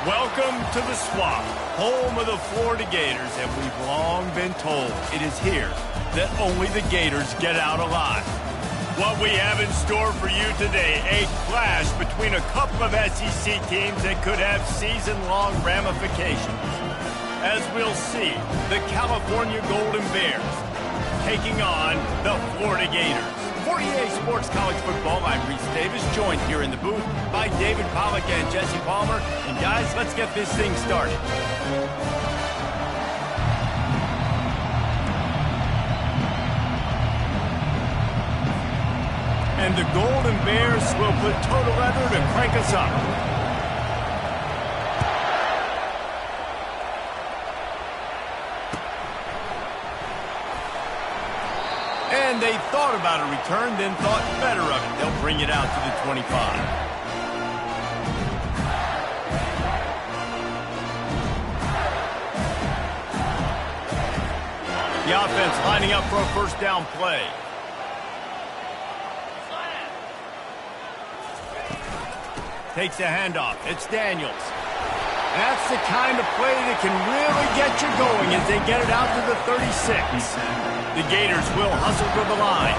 Welcome to the Swamp, home of the Florida Gators, and we've long been told it is here that only the Gators get out alive. What we have in store for you today, a clash between a couple of SEC teams that could have season-long ramifications. As we'll see, the California Golden Bears taking on the Florida Gators. For EA Sports College Football, I'm Reese Davis, joined here in the booth by David Pollack and Jesse Palmer. And guys, let's get this thing started. And the Golden Bears will put total leather to crank us up. And they thought about a return, then thought better of it. They'll bring it out to the 25. The offense lining up for a first down play. Takes the handoff. It's Daniels. That's the kind of play that can really get you going as they get it out to the 36. The Gators will hustle to the line.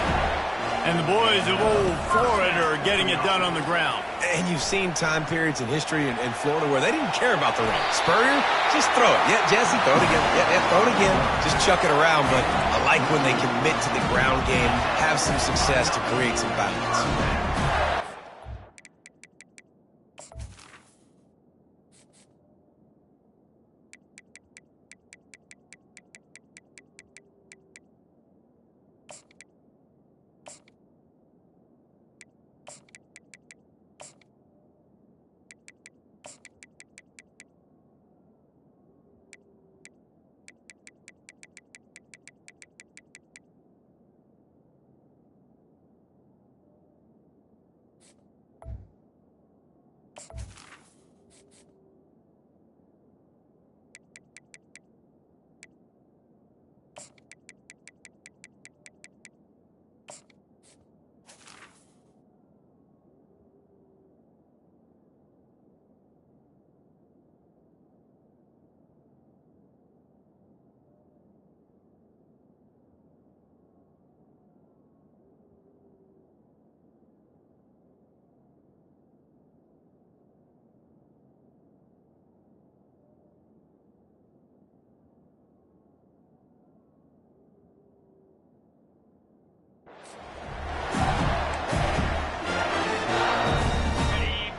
And the boys of old Florida are getting it done on the ground. And you've seen time periods in history in Florida where they didn't care about the run. Spurrier, just throw it. Yeah, Jesse, throw it again. Yeah, throw it again. Just chuck it around. But I like when they commit to the ground game, have some success to create some balance.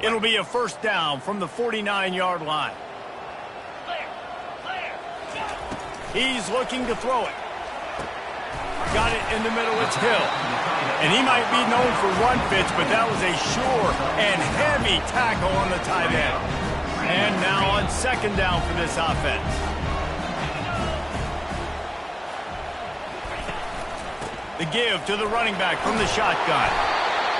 It'll be a first down from the 49-yard line. He's looking to throw it. Got it in the middle, it's Hill. And he might be known for run fits, but that was a sure and heavy tackle on the tight end. And now on second down for this offense. The give to the running back from the shotgun.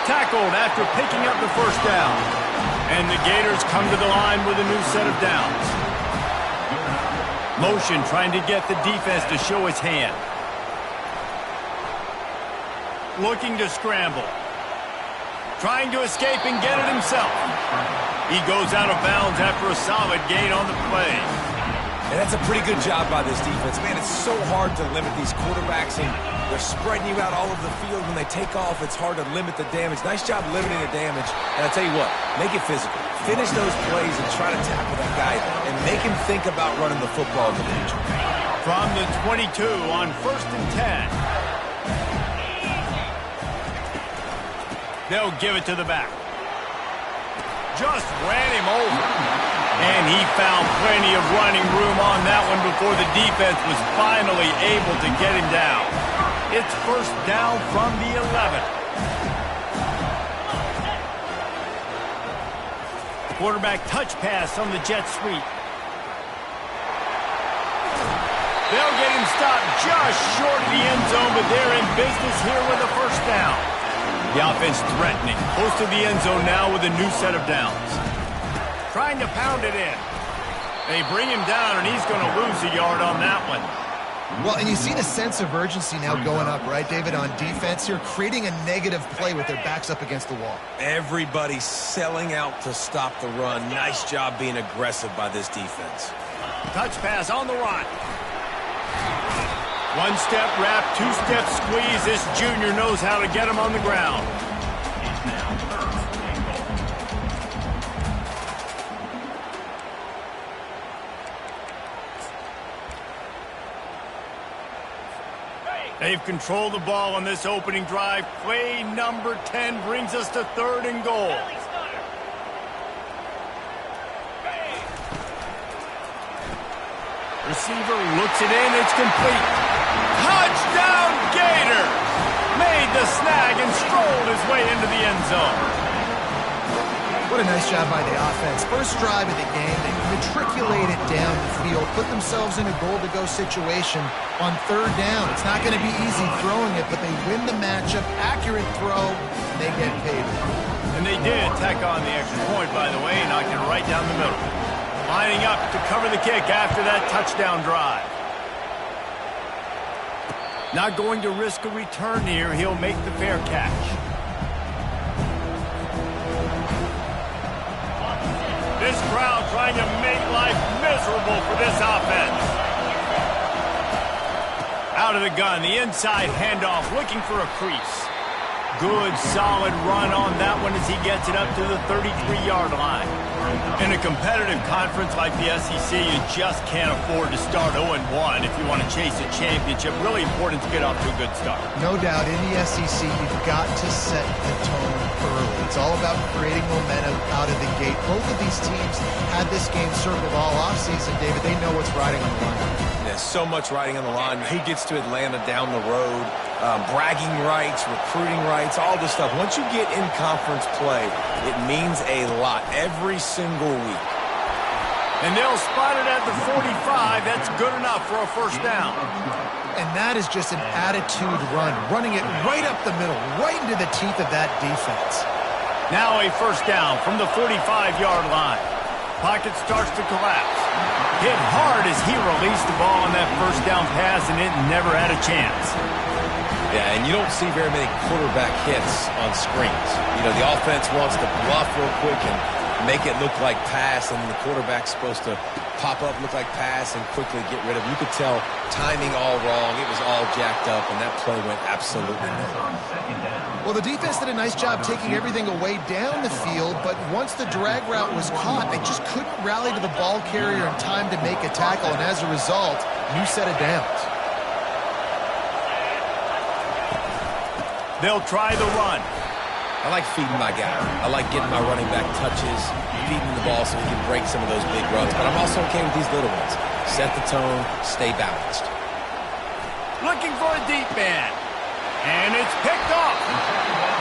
Tackled after picking up the first down. And the Gators come to the line with a new set of downs. Motion trying to get the defense to show his hand. Looking to scramble. Trying to escape and get it himself. He goes out of bounds after a solid gain on the play. And that's a pretty good job by this defense. Man, it's so hard to limit these quarterbacks, and they're spreading you out all over the field. When they take off, it's hard to limit the damage. Nice job limiting the damage. And I tell you what, make it physical. Finish those plays and try to tackle that guy and make him think about running the football in the future. From the 22 on 1st and 10. They'll give it to the back. Just ran him over. And he found plenty of running room on that one before the defense was finally able to get him down. It's first down from the 11. Quarterback touch pass on the jet sweep. They'll get him stopped just short of the end zone, but they're in business here with a first down. The offense threatening, close to the end zone now with a new set of downs. Trying to pound it in. They bring him down, and he's going to lose a yard on that one. Well, and you see the sense of urgency now going up, right, David, on defense here, creating a negative play with their backs up against the wall. Everybody's selling out to stop the run. Nice job being aggressive by this defense. Touch pass on the run. One-step wrap, two-step squeeze. This junior knows how to get him on the ground. They've controlled the ball on this opening drive. Play number 10 brings us to 3rd and goal. Receiver looks it in. It's complete. Touchdown, Gator! Made the snag and strolled his way into the end zone. What a nice job by the offense. First drive of the game, they matriculated down the field, put themselves in a goal-to-go situation on 3rd down. It's not going to be easy throwing it, but they win the matchup. Accurate throw, and they get paid. And they did tack on the extra point, by the way, knocking it right down the middle. Lining up to cover the kick after that touchdown drive. Not going to risk a return here. He'll make the fair catch. This crowd trying to make life miserable for this offense. Out of the gun, the inside handoff, looking for a crease. Good, solid run on that one as he gets it up to the 33-yard line. In a competitive conference like the SEC, you just can't afford to start 0-1 if you want to chase a championship. Really important to get off to a good start. No doubt, in the SEC, you've got to set the tone early. It's all about creating momentum out of the gate. Both of these teams had this game circled all offseason, David. They know what's riding on the line. There's so much riding on the line. Who gets to Atlanta down the road? Bragging rights, recruiting rights, all this stuff. Once you get in conference play, it means a lot every single week. And they'll spot it at the 45. That's good enough for a first down. And that is just an attitude run, running it right up the middle, right into the teeth of that defense. Now a first down from the 45-yard line. Pocket starts to collapse. Hit hard as he released the ball on that first down pass, and it never had a chance. Yeah, and you don't see very many quarterback hits on screens. You know, the offense wants to bluff real quick and make it look like pass, and the quarterback's supposed to pop up, look like pass, and quickly get rid of it. You could tell timing all wrong. It was all jacked up, and that play went absolutely nowhere. Well, the defense did a nice job taking everything away down the field, but once the drag route was caught, they just couldn't rally to the ball carrier in time to make a tackle, and as a result, new set of downs. They'll try the run. I like feeding my guy. I like getting my running back touches, feeding the ball so he can break some of those big runs, but I'm also okay with these little ones. Set the tone, stay balanced. Looking for a deep man. And it's picked off.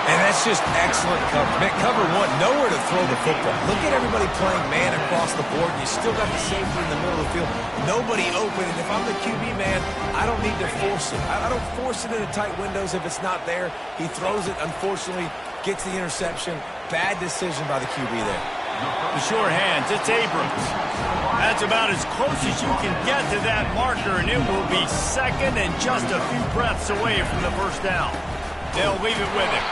And that's just excellent cover. Man, cover one, nowhere to throw the football. Look at everybody playing man across the board, and you still got the safety in the middle of the field. Nobody open, and if I'm the QB, man, I don't need to force it. I don't force it into tight windows if it's not there. He throws it, unfortunately, gets the interception. Bad decision by the QB there. The sure hands, it's Abrams. That's about as close as you can get to that marker, and it will be second and just a few breaths away from the first down. They'll leave it with him.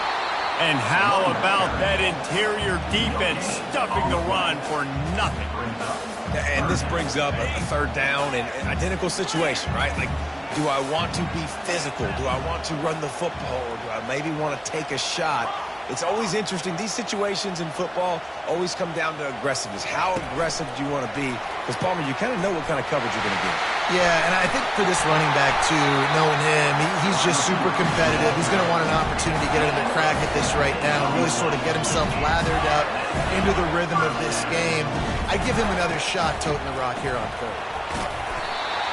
And how about that interior defense stuffing the run for nothing? And this brings up a 3rd down and an identical situation, right? Like, do I want to be physical? Do I want to run the football? Or do I maybe want to take a shot? It's always interesting. These situations in football always come down to aggressiveness. How aggressive do you want to be? Because, Palmer, you kind of know what kind of coverage you're going to get. Yeah, and I think for this running back, too, knowing him, he's just super competitive. He's going to want an opportunity to get another crack at this right now and really sort of get himself lathered up into the rhythm of this game. I give him another shot toting the rock here on 3rd.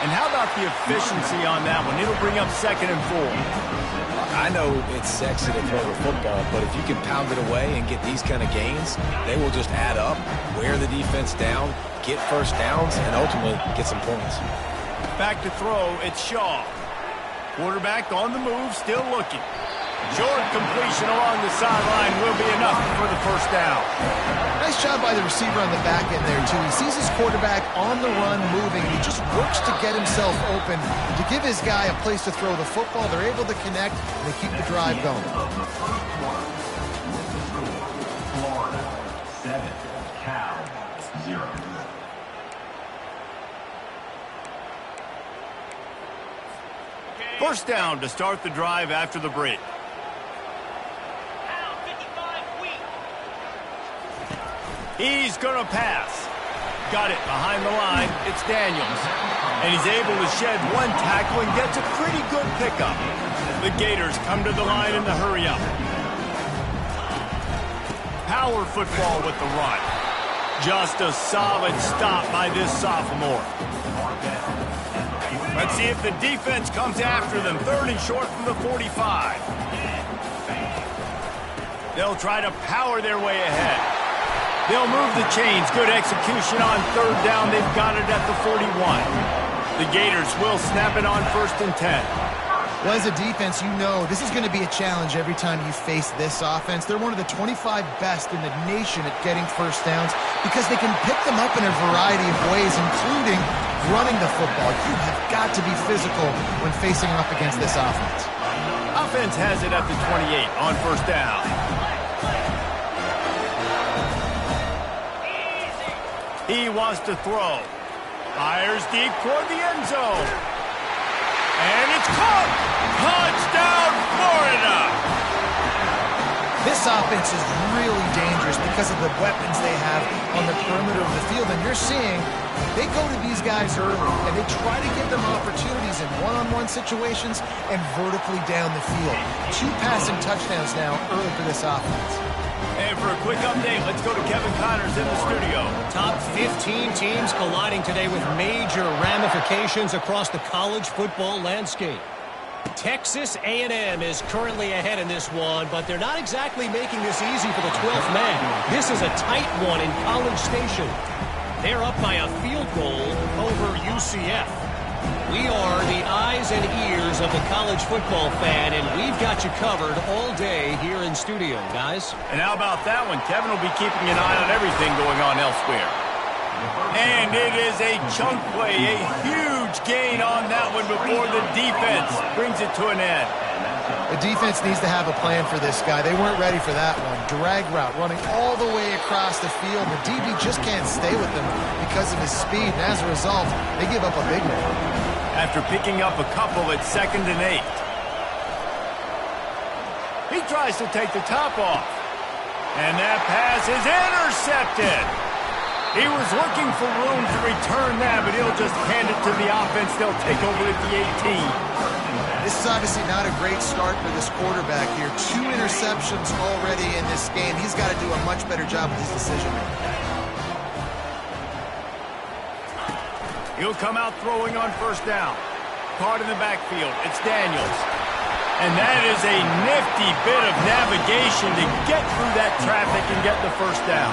And how about the efficiency on that one? It'll bring up 2nd and 4. I know it's sexy to throw the football, but if you can pound it away and get these kind of gains, they will just add up, wear the defense down, get first downs, and ultimately get some points. Back to throw, it's Shaw. Quarterback on the move, still looking. Short completion along the sideline will be enough for the first down. Nice job by the receiver on the back end there, too. He sees his quarterback on the run moving, and he just works to get himself open. To give his guy a place to throw the football, they're able to connect, and they keep the drive going. Florida, 7, Cal, 0. First down to start the drive after the break. He's going to pass. Got it behind the line. It's Daniels. And he's able to shed one tackle and gets a pretty good pickup. The Gators come to the line in the hurry-up. Power football with the run. Just a solid stop by this sophomore. Let's see if the defense comes after them. 3rd and short from the 45. They'll try to power their way ahead. They'll move the chains. Good execution on 3rd down. They've got it at the 41. The Gators will snap it on 1st and 10. Well, as a defense, you know this is going to be a challenge every time you face this offense. They're one of the 25 best in the nation at getting first downs because they can pick them up in a variety of ways, including running the football. You have got to be physical when facing up against this offense. Offense has it at the 28 on 1st down. He wants to throw. Fires deep toward the end zone. And it's caught! Touchdown, Florida! This offense is really dangerous because of the weapons they have on the perimeter of the field. And you're seeing they go to these guys early, and they try to give them opportunities in one-on-one situations and vertically down the field. 2 passing touchdowns now early for this offense. And for a quick update, let's go to Kevin Connors in the studio. Top 15 teams colliding today with major ramifications across the college football landscape. Texas A&M is currently ahead in this one, but they're not exactly making this easy for the 12th man. This is a tight one in College Station. They're up by a field goal over UCF. We are the eyes and ears of the college football fan, and we've got you covered all day here in studio, guys. And how about that one? Kevin will be keeping an eye on everything going on elsewhere. And it is a chunk play, a huge gain on that one before the defense brings it to an end. The defense needs to have a plan for this guy. They weren't ready for that one. Drag route running all the way across the field. The DB just can't stay with him because of his speed, and as a result, they give up a big one. After picking up a couple at 2nd and 8. He tries to take the top off. And that pass is intercepted. He was looking for room to return that, but he'll just hand it to the offense. They'll take over at the 18. This is obviously not a great start for this quarterback here. 2 interceptions already in this game. He's got to do a much better job with his decision-making. He'll come out throwing on 1st down. Caught in the backfield. It's Daniels. And that is a nifty bit of navigation to get through that traffic and get the 1st down.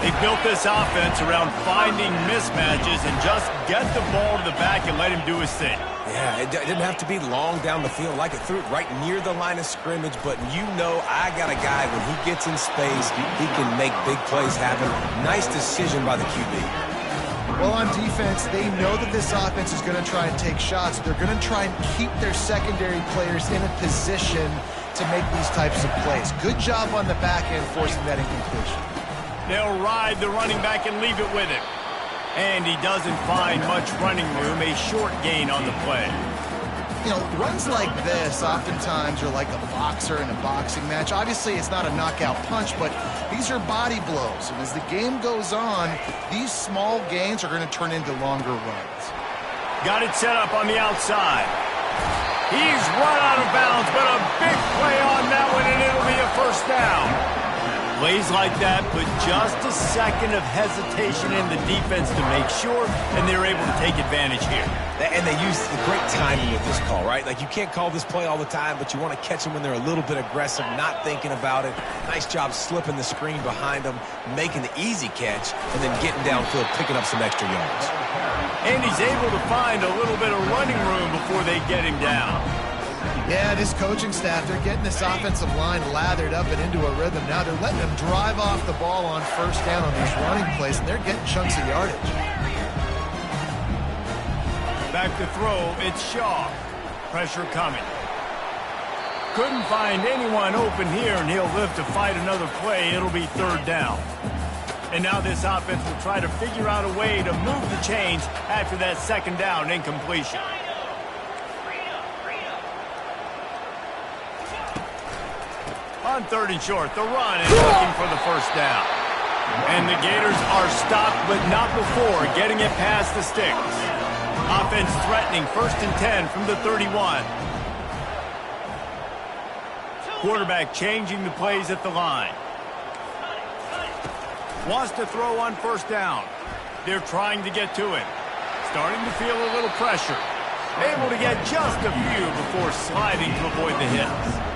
They built this offense around finding mismatches and just get the ball to the back and let him do his thing. Yeah, it didn't have to be long down the field. Like it threw it right near the line of scrimmage, but you know I got a guy, when he gets in space, he can make big plays happen. Nice decision by the QB. Well, on defense, they know that this offense is going to try and take shots. They're going to try and keep their secondary players in a position to make these types of plays. Good job on the back end forcing that incompletion. They'll ride the running back and leave it with him. And he doesn't find much running room, a short gain on the play. You know, runs like this oftentimes are like a boxer in a boxing match. Obviously, it's not a knockout punch, but these are body blows. And as the game goes on, these small gains are going to turn into longer runs. Got it set up on the outside. He's run out of bounds, but a big play on that one, and it'll be a 1st down. Plays like that, but just a second of hesitation in the defense to make sure, and they're able to take advantage here. And they use the great timing with this call, right? Like, you can't call this play all the time, but you want to catch them when they're a little bit aggressive, not thinking about it. Nice job slipping the screen behind them, making the easy catch, and then getting downfield, picking up some extra yards. And he's able to find a little bit of running room before they get him down. Yeah, this coaching staff, they're getting this offensive line lathered up and into a rhythm. Now they're letting them drive off the ball on first down on these running plays, and they're getting chunks of yardage. Back to throw, it's Shaw. Pressure coming. Couldn't find anyone open here, and he'll live to fight another play. It'll be third down. And now this offense will try to figure out a way to move the chains after that second down incompletion. On third and short, the run is looking for the first down. And the Gators are stopped, but not before getting it past the sticks. Offense threatening 1st and 10 from the 31. Quarterback changing the plays at the line. Wants to throw on first down. They're trying to get to him. Starting to feel a little pressure. Able to get just a few before sliding to avoid the hits.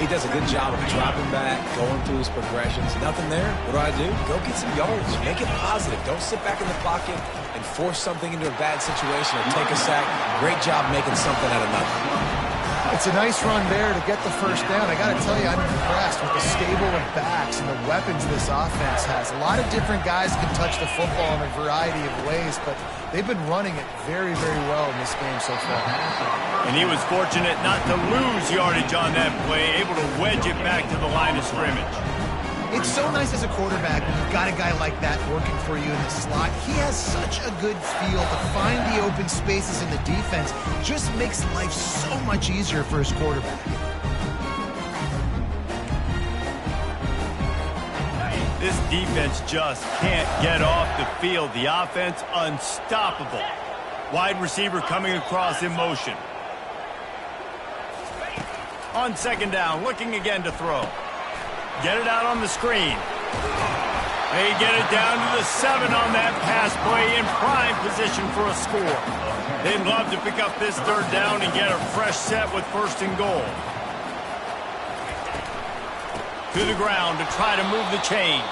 He does a good job of dropping back, going through his progressions. Nothing there. What do? Go get some yards. Make it positive. Don't sit back in the pocket and force something into a bad situation or take a sack. Great job making something out of nothing. It's a nice run there to get the first down. I got to tell you, I'm impressed with the stable of backs and the weapons this offense has. A lot of different guys can touch the football in a variety of ways, but they've been running it very, very well in this game so far. And he was fortunate not to lose yardage on that play, able to wedge it back to the line of scrimmage. It's so nice as a quarterback when you've got a guy like that working for you in the slot. He has such a good feel to find the open spaces in the defense. Just makes life so much easier for his quarterback. This defense just can't get off the field. The offense unstoppable. Wide receiver coming across in motion. On second down, looking again to throw. Get it out on the screen. They get it down to the 7 on that pass play in prime position for a score. They'd love to pick up this third down and get a fresh set with 1st and goal. To the ground to try to move the chains.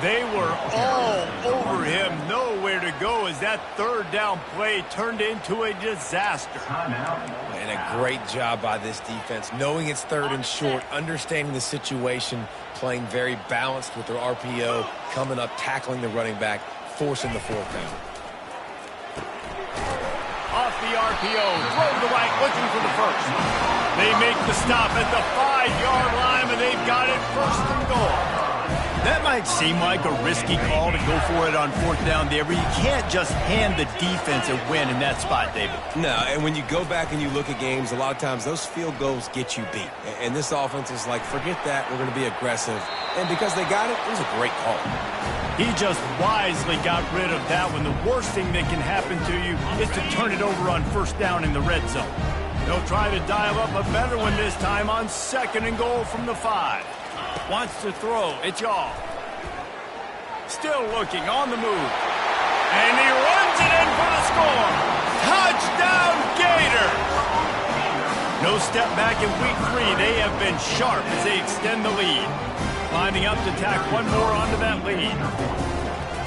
They were all over him, nowhere to go as that third down play turned into a disaster. And a great job by this defense, knowing it's third and short, understanding the situation, playing very balanced with their RPO, coming up, tackling the running back, forcing the fourth down. Off the RPO, throw to the right, looking for the first. They make the stop at the 5-yard line, and they've got it 1st and goal. That might seem like a risky call to go for it on 4th down there, but you can't just hand the defense a win in that spot, David. No, and when you go back and you look at games, a lot of times those field goals get you beat. And this offense is like, forget that, we're going to be aggressive. And because they got it, it was a great call. He just wisely got rid of that one. The worst thing that can happen to you is to turn it over on 1st down in the red zone. They'll try to dial up a better one this time on 2nd and goal from the 5. Wants to throw. It's Yaw. Still looking on the move. And he runs it in for the score. Touchdown, Gators! No step back in week 3. They have been sharp as they extend the lead. Lining up to tack one more onto that lead.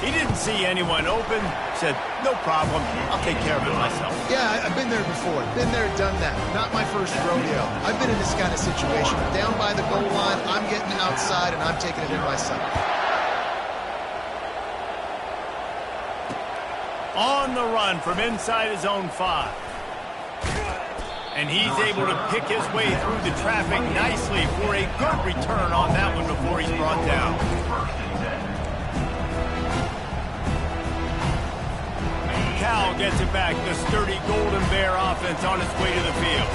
He didn't see anyone open. Said, no problem. I'll take care of it myself. Yeah, I've been there before. Been there, done that. Not my first rodeo. I've been in this kind of situation. Down by the goal line, I'm getting outside, and I'm taking it in myself. On the run from inside his own 5. And he's able to pick his way through the traffic nicely for a good return on that one before he's brought down. Cal gets it back. The sturdy Golden Bear offense on its way to the field.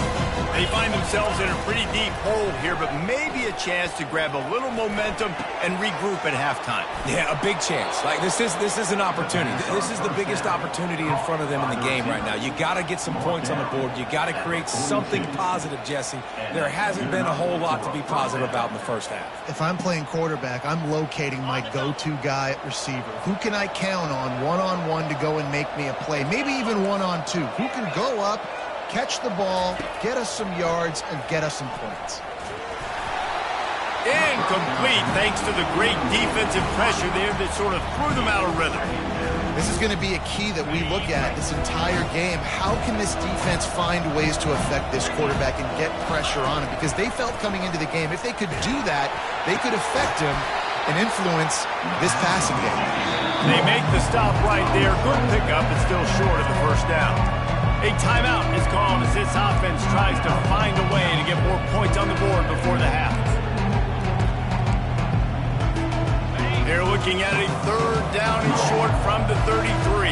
They find themselves in a pretty deep hole here, but maybe a chance to grab a little momentum and regroup at halftime. Yeah, a big chance. Like this is an opportunity. This is the biggest opportunity in front of them in the game right now. You got to get some points on the board. You got to create something positive, Jesse. There hasn't been a whole lot to be positive about in the first half. If I'm playing quarterback, I'm locating my go-to guy at receiver. Who can I count on one-on-one to go and make me a play? Maybe even one-on-two. Who can go up, catch the ball, get us some yards, and get us some points? Incomplete thanks to the great defensive pressure there that sort of threw them out of rhythm. This is going to be a key that we look at this entire game. How can this defense find ways to affect this quarterback and get pressure on him? Because they felt coming into the game, if they could do that, they could affect him and influence this passing game. They make the stop right there. Good pickup, but still short of the first down. A timeout is called as this offense tries to find a way to get more points on the board before the half. They're looking at a third down and short from the 33.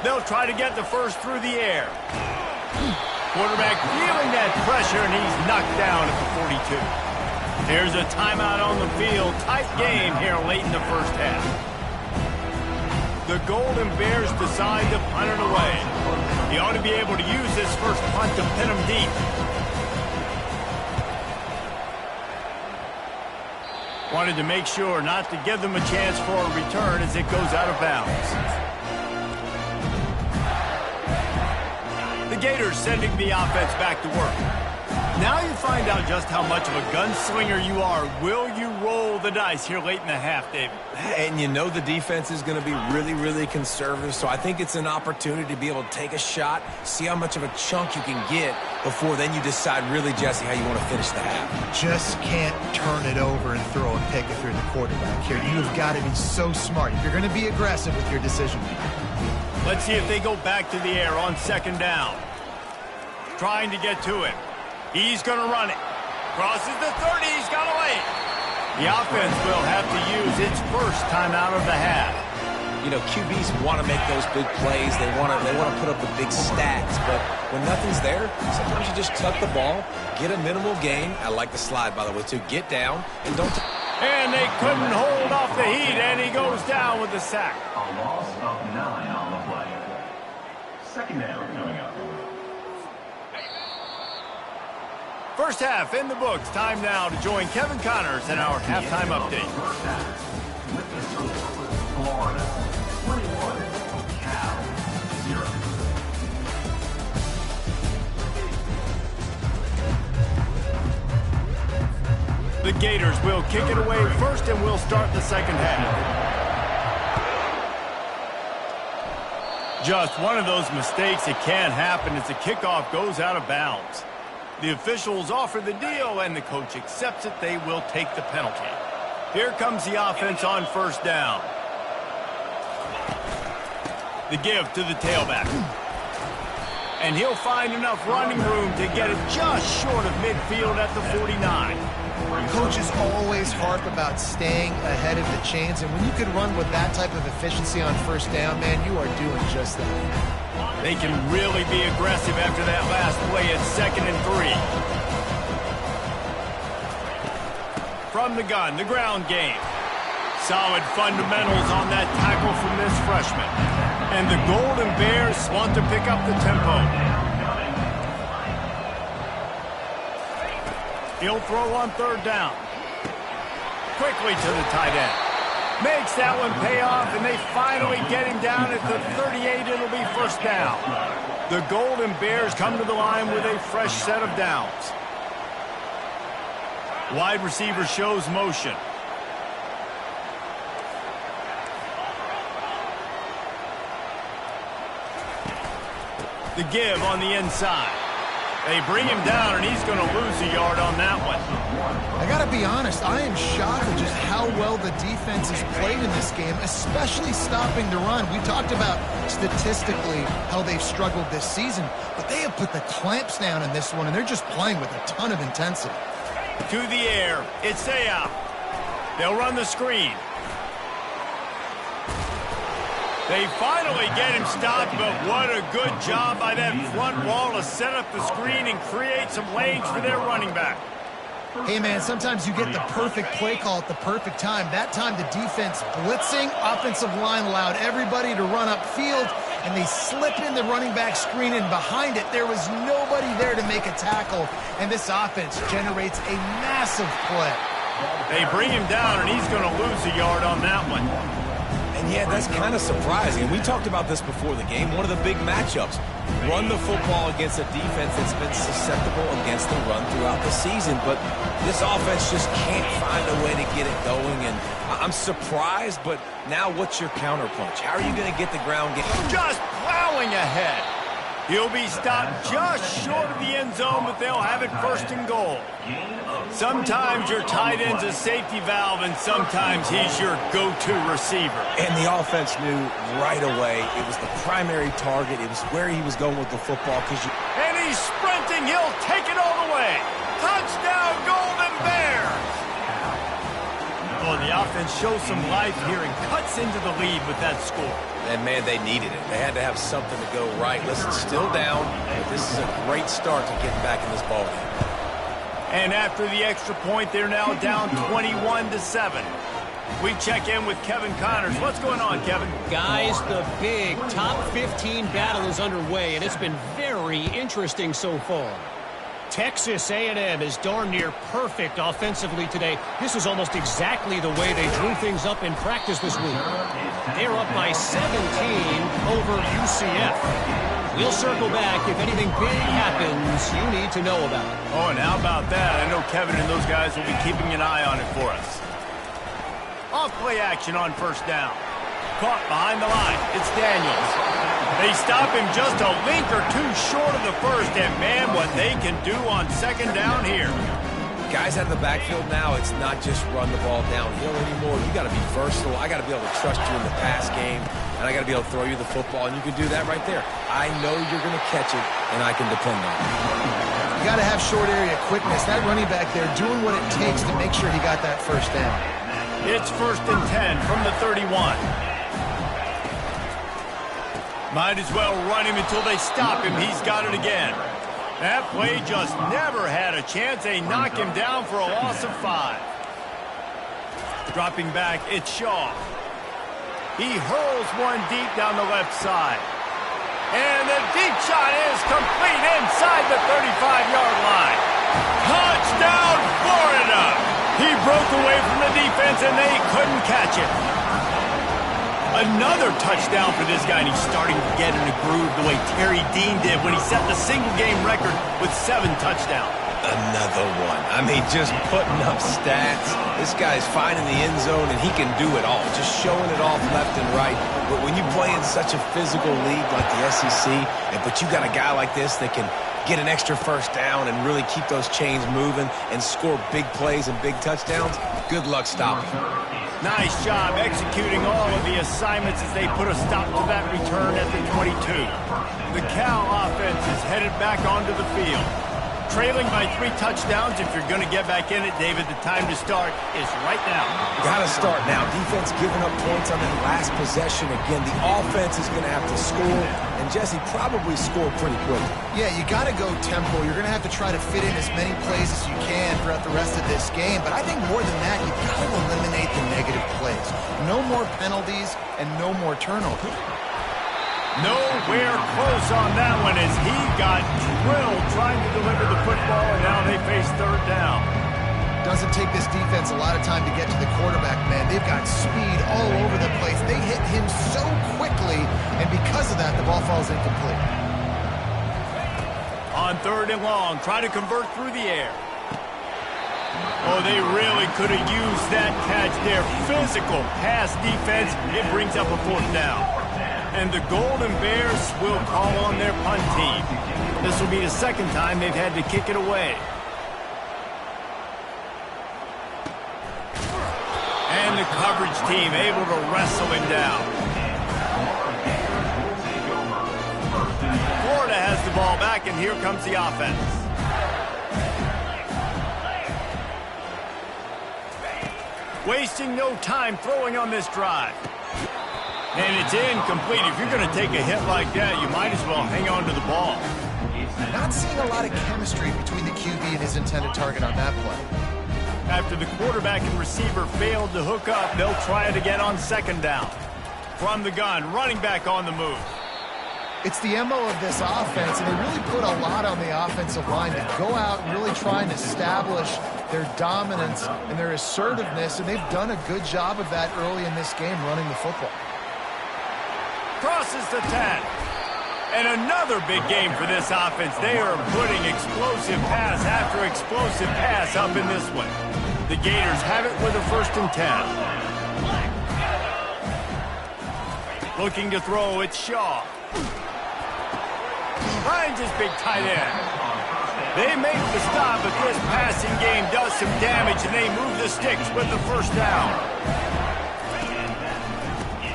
They'll try to get the first through the air. Quarterback feeling that pressure, and he's knocked down at the 42. There's a timeout on the field. Tight game here late in the first half. The Golden Bears decide to punt it away. He ought to be able to use this first punt to pin him deep. Wanted to make sure not to give them a chance for a return as it goes out of bounds. The Gators sending the offense back to work. Now you find out just how much of a gunslinger you are. Will you roll the dice here late in the half, David? And you know the defense is going to be really, really conservative, so I think it's an opportunity to be able to take a shot, see how much of a chunk you can get before then you decide really, Jesse, how you want to finish the half. Just can't turn it over and throw a pick if you're the quarterback here. You've got to be so smart if you're going to be aggressive with your decision making. Let's see if they go back to the air on second down. Trying to get to it. He's going to run it. Crosses the 30. He's got away. The offense will have to use its first timeout of the half. You know, QBs want to make those big plays. They want to put up the big stats. But when nothing's there, sometimes you just tuck the ball, get a minimal gain. I like the slide, by the way, too. Get down and don't. And they couldn't hold off the heat, and he goes down with the sack. A loss of 9 on the play. Second down coming up. First half in the books. Time now to join Kevin Connors in our halftime update. First half. With the score, Florida 21, Cal 0. The Gators will kick it away first, and we'll start the second half. Just one of those mistakes that can happen as the kickoff goes out of bounds. The officials offer the deal, and the coach accepts it. They will take the penalty. Here comes the offense on first down. The give to the tailback. And he'll find enough running room to get it just short of midfield at the 49. Coaches always harp about staying ahead of the chains, and when you can run with that type of efficiency on first down, man, you are doing just that. They can really be aggressive after that last play at 2nd and 3. From the gun, the ground game. Solid fundamentals on that tackle from this freshman. And the Golden Bears want to pick up the tempo. He'll throw on third down. Quickly to the tight end. Makes that one pay off, and they finally get him down at the 38. It'll be first down. The Golden Bears come to the line with a fresh set of downs. Wide receiver shows motion. The give on the inside. They bring him down, and he's going to lose a yard on that one. I got to be honest, I am shocked at just how well the defense has played in this game, especially stopping the run. We talked about statistically how they've struggled this season, but they have put the clamps down in this one, and they're just playing with a ton of intensity. To the air, it's out. They'll run the screen. They finally get him stopped, but what a good job by that front wall to set up the screen and create some lanes for their running back. Hey, man, sometimes you get the perfect play call at the perfect time. That time the defense blitzing, offensive line allowed everybody to run upfield, and they slip in the running back screen, and behind it there was nobody there to make a tackle, and this offense generates a massive play. They bring him down, and he's going to lose a yard on that one. And yeah, that's kind of surprising. We talked about this before the game. One of the big matchups. Run the football against a defense that's been susceptible against the run throughout the season. But this offense just can't find a way to get it going. And I'm surprised, but now what's your counterpunch? How are you going to get the ground game? Just plowing ahead. He'll be stopped just short of the end zone, but they'll have it first and goal. Sometimes your tight end's a safety valve, and sometimes he's your go-to receiver. And the offense knew right away it was the primary target. It was where he was going with the football. And he's sprinting. He'll take it all the way. Touchdown, Golden Bears! Oh, the offense shows some life here and cuts into the lead with that score. And, man, they needed it. They had to have something to go right. Listen, still down, but this is a great start to getting back in this ballgame. And after the extra point, they're now down 21-7. We check in with Kevin Connors. What's going on, Kevin? Guys, the big top 15 battle is underway, and it's been very interesting so far. Texas A&M is darn near perfect offensively today. This is almost exactly the way they drew things up in practice this week. They're up by 17 over UCF. We'll circle back if anything big happens you need to know about. Oh, and how about that? I know Kevin and those guys will be keeping an eye on it for us. Off-play action on first down. Caught behind the line. It's Daniels. They stop him just a link or two short of the first, and man, what they can do on second down here. Guys out of the backfield now, it's not just run the ball downhill anymore. You got to be versatile. I got to be able to trust you in the pass game, and I got to be able to throw you the football, and you can do that right there. I know you're going to catch it, and I can depend on it. You got to have short area quickness. That running back there doing what it takes to make sure he got that first down. It's 1st and 10 from the 31. Might as well run him until they stop him. He's got it again. That play just never had a chance. They knock him down for a loss of 5. Dropping back, it's Shaw. He hurls one deep down the left side. And the deep shot is complete inside the 35-yard line. Touchdown, Florida! He broke away from the defense, and they couldn't catch it. Another touchdown for this guy, and he's starting to get in a groove the way Terry Dean did when he set the single-game record with 7 touchdowns. Another one. I mean, just putting up stats. This guy's finding the end zone, and he can do it all, just showing it off left and right. But when you play in such a physical league like the SEC, but you got a guy like this that can get an extra first down and really keep those chains moving and score big plays and big touchdowns, good luck stopping him. Nice job executing all of the assignments as they put a stop to that return at the 22. The Cal offense is headed back onto the field. Trailing by 3 touchdowns. If you're going to get back in it, David, the time to start is right now. Got to start now. Defense giving up points on that last possession. Again, the offense is going to have to score, and Jesse probably score pretty quickly. Yeah, you got to go tempo. You're going to have to try to fit in as many plays as you can throughout the rest of this game. But I think more than that, you've got to eliminate the negative plays. No more penalties and no more turnovers. Nowhere close on that one as he got drilled trying to deliver the football, and now they face 3rd down. Doesn't take this defense a lot of time to get to the quarterback, man. They've got speed all over the place. They hit him so quickly, and because of that, the ball falls incomplete. On 3rd and long, try to convert through the air. Oh, they really could have used that catch there. Physical pass defense. It brings up a 4th down. And the Golden Bears will call on their punt team. This will be the 2nd time they've had to kick it away. And the coverage team able to wrestle him down. Florida has the ball back, and here comes the offense. Wasting no time throwing on this drive. And it's incomplete. If you're going to take a hit like that, you might as well hang on to the ball. Not seeing a lot of chemistry between the QB and his intended target on that play. After the quarterback and receiver failed to hook up, they'll try it again on 2nd down. From the gun, running back on the move. It's the MO of this offense, and they really put a lot on the offensive line to go out and really try and establish their dominance and their assertiveness, and they've done a good job of that early in this game running the football. crosses the 10. And another big game for this offense. They are putting explosive pass after explosive pass up in this one. The Gators have it with a 1st and 10. Looking to throw, it's Shaw. Finds his big tight end. They make the stop, but this passing game does some damage, and they move the sticks with the 1st down.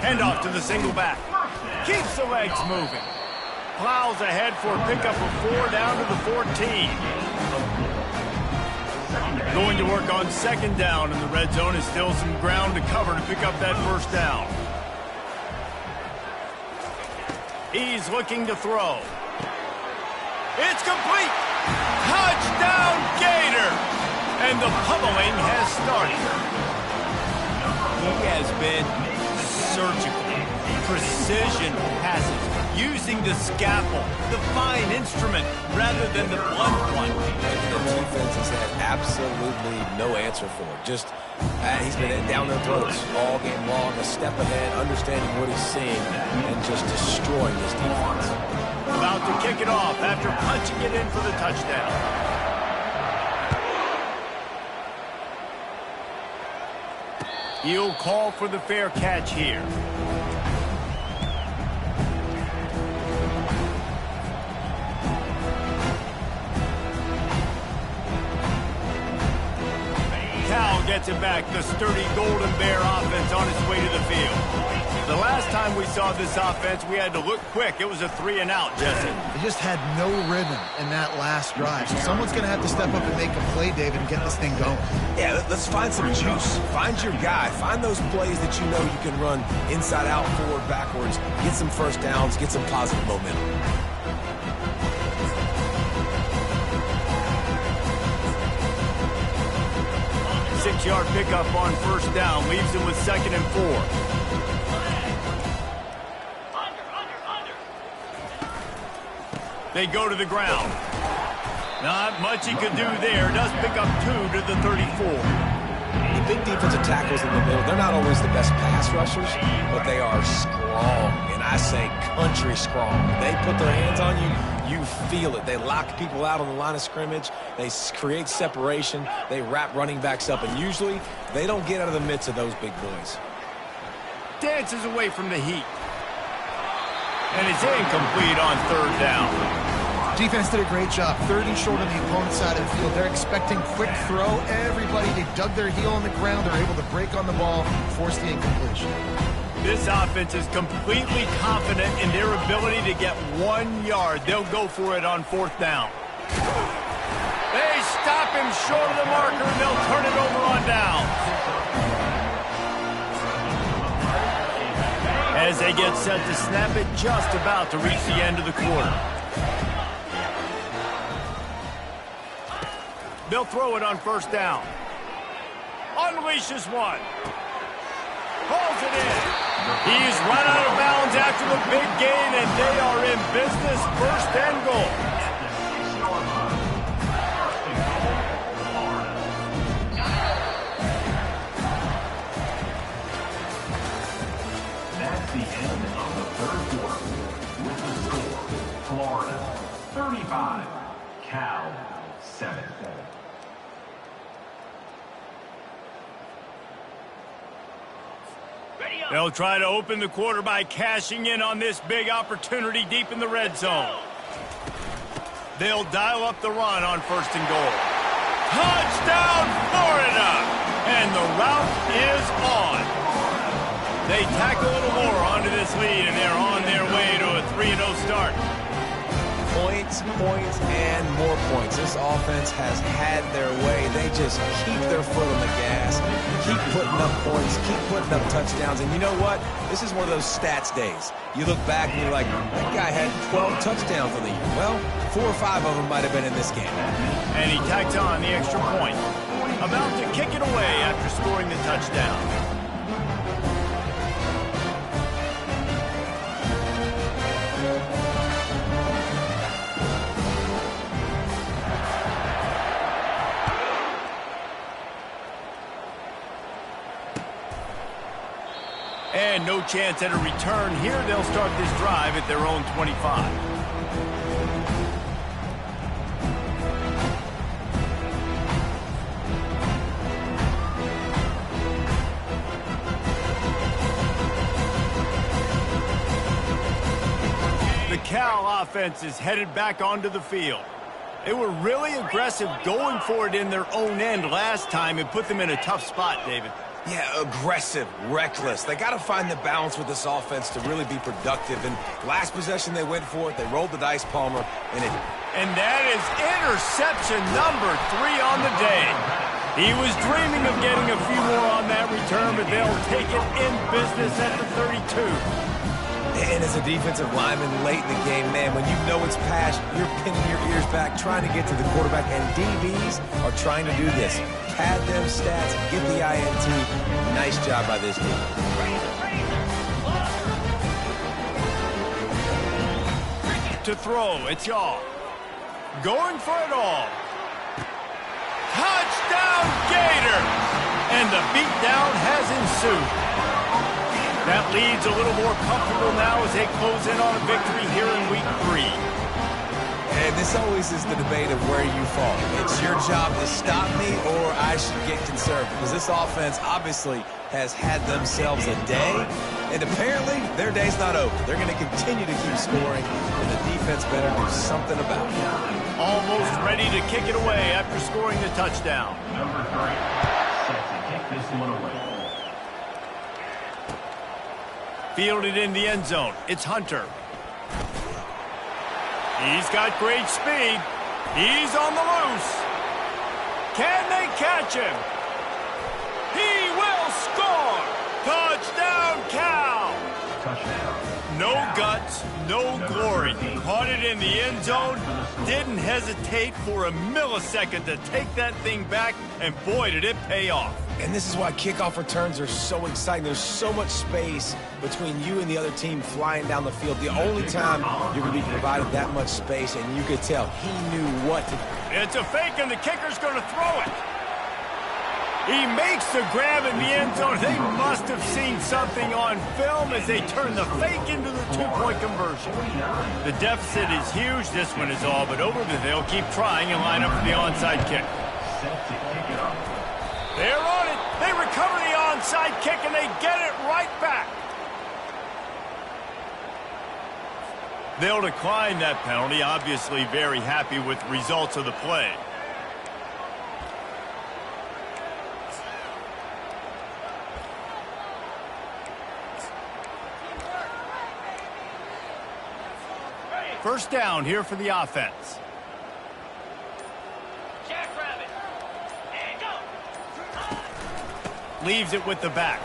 Hand off to the single back. Keeps the legs moving. Plows ahead for a pickup of 4 down to the 14. Going to work on 2nd down, and the red zone is still some ground to cover to pick up that 1st down. He's looking to throw. It's complete. Touchdown, Gator! And the pummeling has started. He has been surgical. Precision passes. Using the scalpel, the fine instrument, rather than the blunt one. The defense has had absolutely no answer for it. Just, he's been down their throats all game long, a step ahead, understanding what he's seeing, and just destroying this defense. About to kick it off after punching it in for the touchdown. He'll call for the fair catch here. Gets it back. The sturdy Golden Bear offense on its way to the field. The last time we saw this offense, we had to look quick. It was a 3-and-out, Jesse. They just had no rhythm in that last drive. So someone's going to have to step up and make a play, David, and get this thing going. Yeah, let's find some juice. Find your guy. Find those plays that you know you can run inside out, forward, backwards. Get some 1st downs. Get some positive momentum. 6-yard pickup on 1st down. Leaves him with 2nd and 4. They go to the ground. Not much he could do there. Does pick up 2 to the 34. The big defensive tackles in the middle, they're not always the best pass rushers, but they are strong, and I say country strong. They put their hands on you, you feel it. They lock people out on the line of scrimmage. They create separation. They wrap running backs up, and usually they don't get out of the midst of those big boys. Dances away from the heat. And it's incomplete on 3rd down. Defense did a great job. 3rd and short on the opponent's side of the field. They're expecting quick throw. Everybody, they dug their heel on the ground. They're able to break on the ball, force the incompletion. This offense is completely confident in their ability to get 1 yard. They'll go for it on 4th down. They stop him short of the marker, and they'll turn it over on down. As they get set to snap it, just about to reach the end of the quarter. They'll throw it on 1st down. Unleashes one. Pulls it in. He's run out of bounds after the big gain, and they are in business. 1st and goal. That's the end of the 3rd quarter. With the score, Florida 35, Cal 7. They'll try to open the quarter by cashing in on this big opportunity deep in the red zone. They'll dial up the run on 1st and goal. Touchdown, Florida! And the route is on. They tack a little more onto this lead, and they're on their way to a 3-0 start. Points, points, and more points. This offense has had their way. They just keep their foot on the gas, keep putting up points, keep putting up touchdowns. And you know what? This is one of those stats days. You look back and you're like, that guy had 12 touchdowns on the year. Well, 4 or 5 of them might have been in this game. And he tacks on the extra point. About to kick it away after scoring the touchdown. And no chance at a return here. They'll start this drive at their own 25. The Cal offense is headed back onto the field. They were really aggressive going for it in their own end last time and put them in a tough spot, David. Yeah, aggressive, reckless. They got to find the balance with this offense to really be productive. And last possession they went for it. They rolled the dice, Palmer, and that is interception number 3 on the day. He was dreaming of getting a few more on that return, but they'll take it in business at the 32. And as a defensive lineman late in the game, man, when you know it's past, you're pinning your ears back, trying to get to the quarterback, and DBs are trying to do this. Pad them stats, get the INT. Nice job by this team. To throw, it's y'all. Going for it all. Touchdown, Gators! And the beatdown has ensued. That lead's a little more comfortable now as they close in on a victory here in week 3. And this always is the debate of where you fall. It's your job to stop me or I should get conservative. Because this offense obviously has had themselves a day. And apparently their day's not over. They're going to continue to keep scoring. And the defense better do something about it. Almost ready to kick it away after scoring the touchdown. Number 3, set to kick this one away. Fielded in the end zone. It's Hunter. He's got great speed. He's on the loose. Can they catch him? He will score! Touchdown, Cal! Touchdown. No guts, no glory. Caught it in the end zone. Didn't hesitate for a millisecond to take that thing back, and boy, did it pay off. And this is why kickoff returns are so exciting. There's so much space between you and the other team flying down the field. The only time you're going to be provided that much space, and you could tell he knew what to do. It's a fake, and the kicker's going to throw it. He makes the grab in the end zone. They must have seen something on film as they turn the fake into the 2-point conversion. The deficit is huge. This one is all but over, but they'll keep trying and line up for the onside kick. They're on it. They recover the onside kick, and they get it right back. They'll decline that penalty, obviously very happy with the results of the play. First down here for the offense. Leaves it with the back.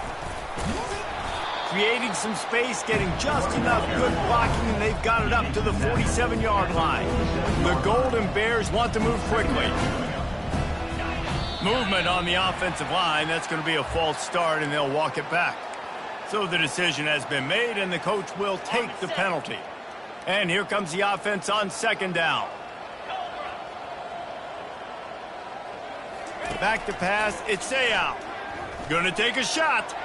Creating some space, getting just enough good blocking, and they've got it up to the 47-yard line. The Golden Bears want to move quickly. Movement on the offensive line. That's going to be a false start, and they'll walk it back. So the decision has been made, and the coach will take the penalty. And here comes the offense on second down. Back to pass. It's Sayal. Going to take a shot.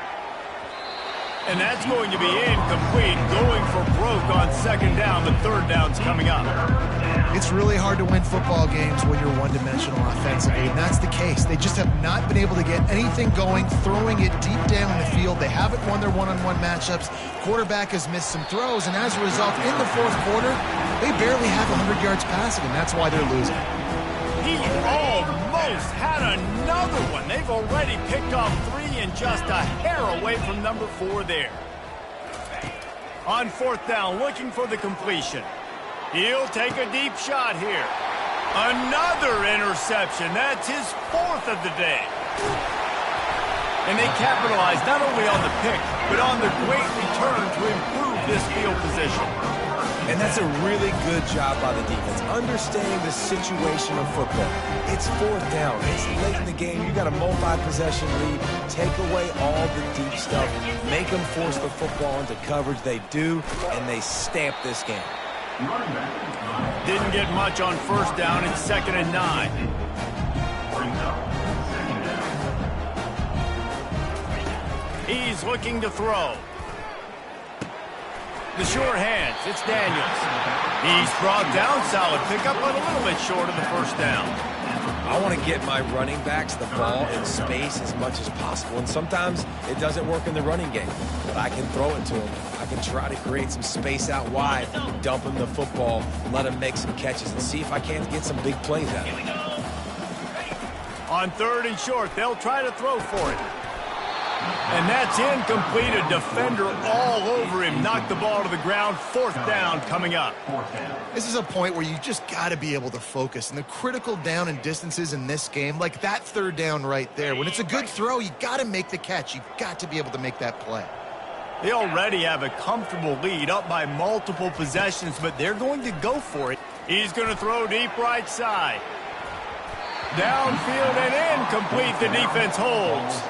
And that's going to be incomplete. Going for broke on second down. The third down's coming up. It's really hard to win football games when you're one-dimensional offensively, and that's the case. They just have not been able to get anything going, throwing it deep down the field. They haven't won their one-on-one matchups. Quarterback has missed some throws, and as a result, in the fourth quarter, they barely have 100 yards passing, and that's why they're losing. He almost had another one. They've already picked off 3 and just a hair away from number 4 there. On fourth down, looking for the completion. He'll take a deep shot here. Another interception. That's his 4th of the day. And they capitalize not only on the pick, but on the great return to improve this field position. And that's a really good job by the defense, understanding the situation of football. It's fourth down. It's late in the game. You got a multi-possession lead. Take away all the deep stuff. Make them force the football into coverage. They do, and they stamp this game. Didn't get much on first down. It's 2nd and 9. He's looking to throw. The sure hands, it's Daniels. He's brought down, solid pickup, but a little bit short of the first down. I want to get my running backs the ball in space as much as possible, and sometimes it doesn't work in the running game, but I can throw it to them. I can try to create some space out wide, dump him the football, let him make some catches, and see if I can't get some big plays out of him. On 3rd and short, they'll try to throw for it. And that's incomplete. A defender all over him. Knocked the ball to the ground. 4th down coming up. This is a point where you just got to be able to focus. And the critical down and distances in this game, like that 3rd down right there, when it's a good throw, you got to make the catch. You've got to be able to make that play. They already have a comfortable lead, up by multiple possessions, but they're going to go for it. He's going to throw deep right side. Downfield and incomplete. The defense holds.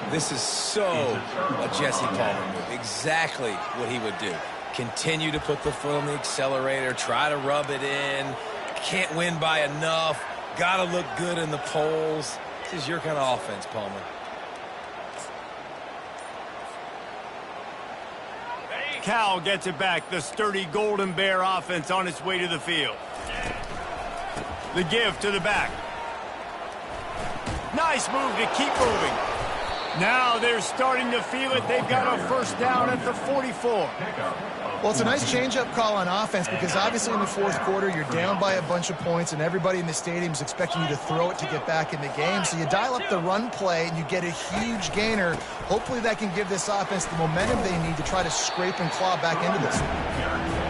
This is so a Jesse Palmer move. Exactly what he would do. Continue to put the foot on the accelerator. Try to rub it in. Can't win by enough. Got to look good in the polls. This is your kind of offense, Palmer. Cal gets it back. The sturdy Golden Bear offense on its way to the field. The give to the back. Nice move to keep moving. Now they're starting to feel it. They've got a 1st down at the 44. Well, it's a nice change-up call on offense because obviously in the 4th quarter, you're down by a bunch of points and everybody in the stadium is expecting you to throw it to get back in the game. So you dial up the run play and you get a huge gainer. Hopefully that can give this offense the momentum they need to try to scrape and claw back into this one.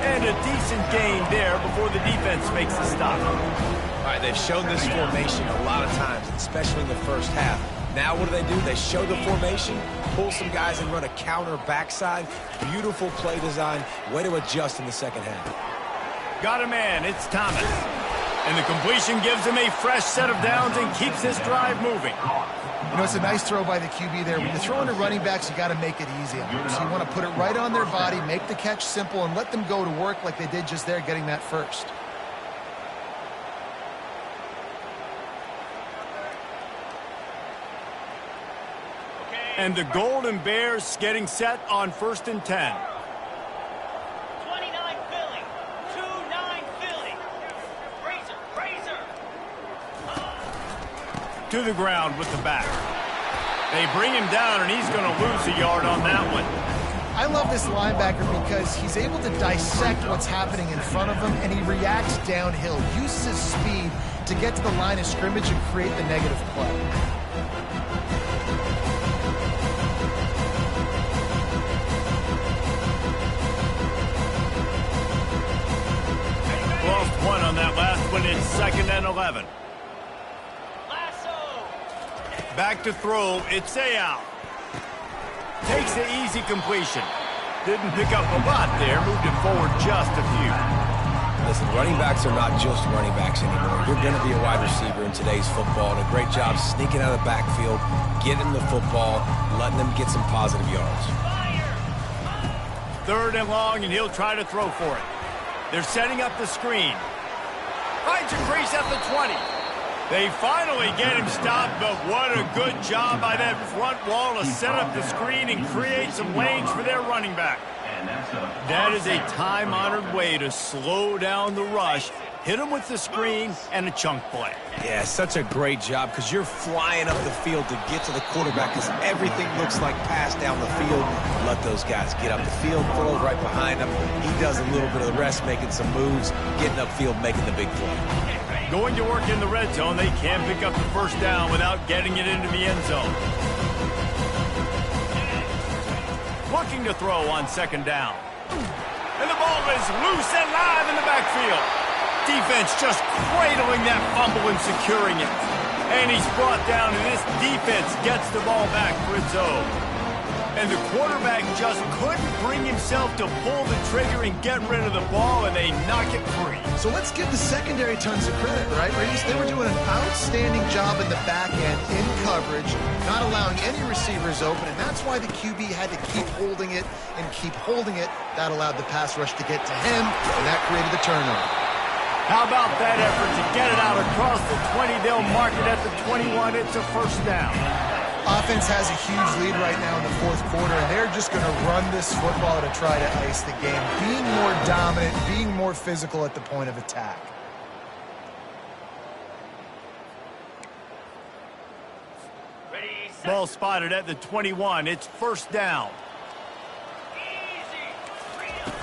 And a decent gain there before the defense makes the stop. All right, they've shown this formation a lot of times, especially in the 1st half. Now what do? They show the formation, pull some guys and run a counter backside. Beautiful play design. Way to adjust in the 2nd half. Got a man. It's Thomas. And the completion gives him a fresh set of downs and keeps this drive moving. You know, it's a nice throw by the QB there. When you're throwing to running backs, you got to make it easy on them. So you want to put it right on their body, make the catch simple, and let them go to work like they did just there, getting that first. And the Golden Bears getting set on 1st and 10. 29 Philly. 2-9 Philly. Razor. To the ground with the back. They bring him down, and he's going to lose a yard on that one. I love this linebacker because he's able to dissect what's happening in front of him, and he reacts downhill, uses his speed to get to the line of scrimmage and create the negative play. Lost one on that last one. It's 2nd and 11. Back to throw. It's Ayal. Takes the easy completion. Didn't pick up a lot there. Moved it forward just a few. Listen, running backs are not just running backs anymore. You're going to be a wide receiver in today's football. And a great job sneaking out of the backfield, getting the football, letting them get some positive yards. 3rd and long, and he'll try to throw for it. They're setting up the screen. Finds a crease at the 20. They finally get him stopped, but what a good job by that front wall to set up the screen and create some lanes for their running back. That is a time-honored way to slow down the rush, hit him with the screen, and a chunk play. Yeah, such a great job because you're flying up the field to get to the quarterback because everything looks like pass down the field. Let those guys get up the field, throw right behind him. He does a little bit of the rest, making some moves, getting upfield, making the big play. Going to work in the red zone, they can't pick up the 1st down without getting it into the end zone. Looking to throw on 2nd down. And the ball is loose and live in the backfield. Defense just cradling that fumble and securing it. And he's brought down, and this defense gets the ball back for its own. And the quarterback just couldn't bring himself to pull the trigger and get rid of the ball, and they knock it free. So let's give the secondary tons of credit, right, Reese? They were doing an outstanding job in the back end, in coverage, not allowing any receivers open, and that's why the QB had to keep holding it and keep holding it. That allowed the pass rush to get to him, and that created the turnover. How about that effort to get it out across the 20? They'll mark it at the 21. It's a 1st down. offense has a huge lead right now in the fourth quarter, and they're just going to run this football to try to ice the game, being more dominant, being more physical at the point of attack. Ready, set. Ball spotted at the 21. It's first down. Easy. Freedom.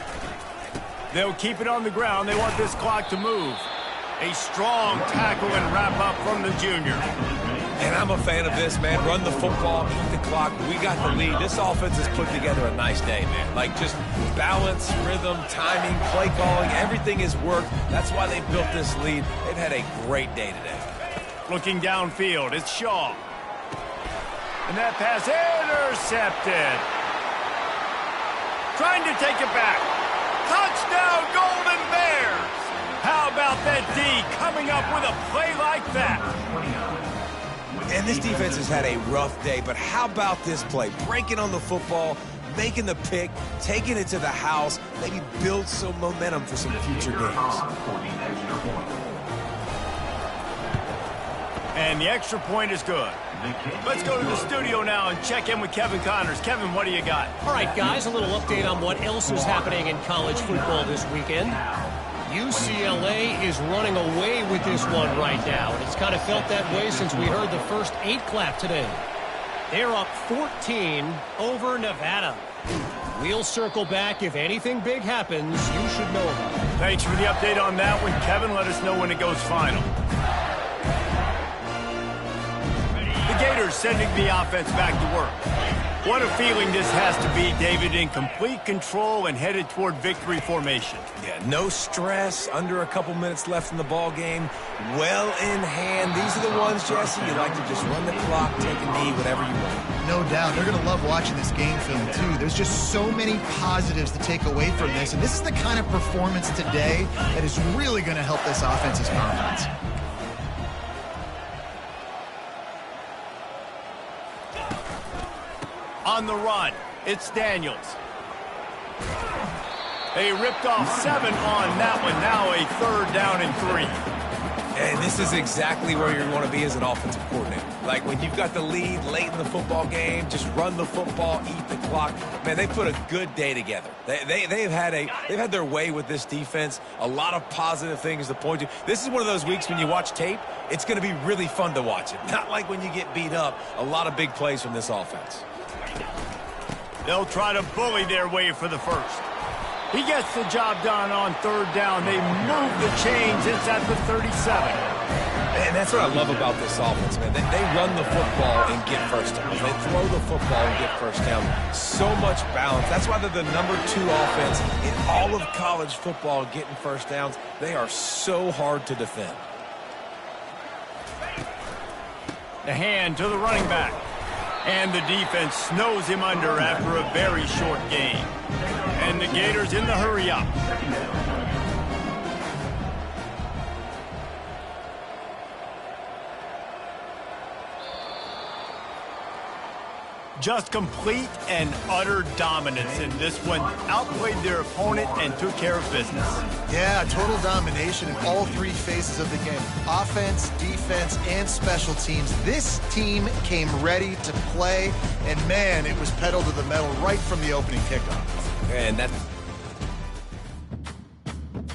They'll keep it on the ground. They want this clock to move. A strong tackle and wrap up from the junior. And I'm a fan of this, man. Run the football, keep the clock. We got the lead. This offense has put together a nice day, man. Like, just balance, rhythm, timing, play calling, everything has worked. That's why they built this lead. They've had a great day today. Looking downfield, it's Shaw. And that pass intercepted. Trying to take it back. Touchdown, Golden Bears! How about that D coming up with a play like that? And this defense has had a rough day, but how about this play? Breaking on the football, making the pick, taking it to the house, maybe build some momentum for some future games. And the extra point is good. Let's go to the studio now and check in with Kevin Connors. Kevin, what do you got? All right, guys, a little update on what else is happening in college football this weekend. UCLA is running away with this one right now, and it's kind of felt that way since we heard the first 8 clap today. They're up 14 over Nevada. We'll circle back. If anything big happens, you should know about it. Thanks for the update on that one, Kevin. Let us know when it goes final. The Gators sending the offense back to work. What a feeling this has to be, David, in complete control and headed toward victory formation. Yeah, no stress, under a couple minutes left in the ball game, well in hand. These are the ones, Jesse, you like to just run the clock, take a knee, whatever you want. No doubt. They're going to love watching this game film, too. There's just so many positives to take away from this, and this is the kind of performance today that is really going to help this offense's confidence. On the run, it's Daniels. They ripped off 7 on that one. Now a 3rd down and 3. And this is exactly where you want to be as an offensive coordinator. Like, when you've got the lead late in the football game, just run the football, eat the clock. Man, they put a good day together. They've had their way with this defense. A lot of positive things to point to. This is one of those weeks when you watch tape, it's going to be really fun to watch it. Not like when you get beat up. A lot of big plays from this offense. They'll try to bully their way for the first. He gets the job done on 3rd down. They move the chains. It's at the 37. And that's what I love about this offense, man. They run the football and get first downs. They throw the football and get first down. So much balance. That's why they're the #2 offense in all of college football getting first downs. They are so hard to defend. The hand to the running back. And the defense snows him under after a very short game. And the Gators in the hurry up. Just complete and utter dominance in this one. Outplayed their opponent and took care of business. Yeah, total domination in all 3 phases of the game. Offense, defense, and special teams. This team came ready to play, and man, it was pedal to the metal right from the opening kickoff. And that's